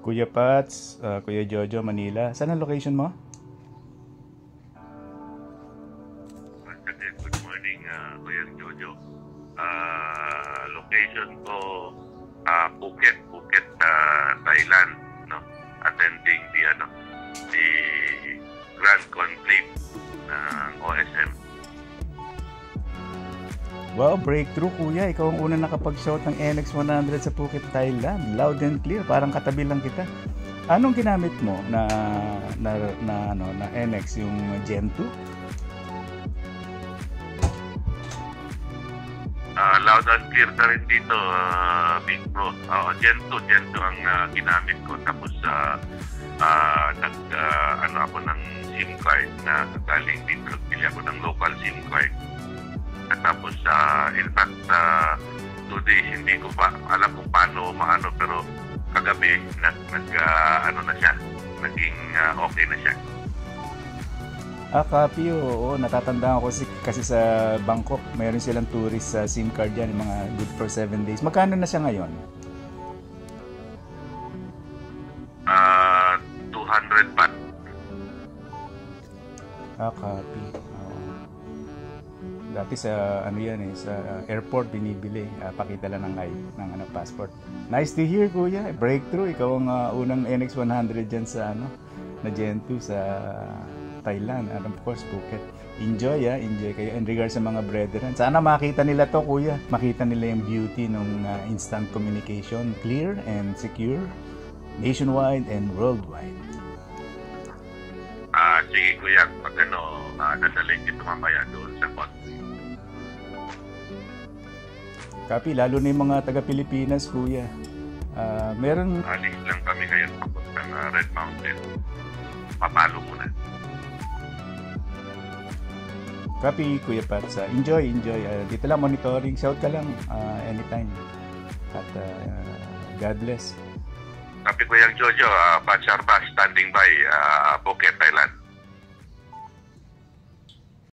Kuya Pats, Kuya Jojo, Manila. Saan ang location mo? Good morning, Kuya Jojo. Location ko, Phuket, Thailand, no? Attending the Grand Conclave ng OSM. Wow, breakthrough kuya. Ikaw ang unang nakapag-shout ng NX100 sa Phuket, Thailand. Loud and clear, parang katabi lang kita. Anong ginamit mo na NX, yung Gen 2? Loud and clear na rin dito, Big Bro. Gen 2 ang ginamit ko. Tapos ako ng SIM card na galing dito. Pili ako ng local SIM card. At tapos, in fact, 2 days hindi ko pa alam kung paano maano, pero kagabi na siya, naging okay na siya. Copy, oo. Natatandaan ko kasi sa Bangkok, mayroon silang tourist sa SIM card yan, mga good for 7 days. Magkano na siya ngayon? 200 baht. Copy. Dati sa sa airport binibili, pakita lang ng passport. Nice to hear kuya, breakthrough. Ikaw ang unang NX100 diyan sa na Gen 2 sa Thailand and of course Phuket. Enjoy kayo in regards sa mga brethren. Sana makita nila to kuya, makita nila yung beauty ng instant communication, clear and secure, nationwide and worldwide. Sige kuya, pag dadalhin dito mamaya doon sa country. Copy, lalo na yung mga taga-Pilipinas, kuya. Meron... Alis lang kami ngayon papuntang Red Mountain. Papalo muna. Copy, Kuya Pats. Enjoy. Dito lang monitoring. Shout ka lang anytime. At God bless. Copy, Kuya Jojo. Pats Arbas, standing by, Phuket, Thailand.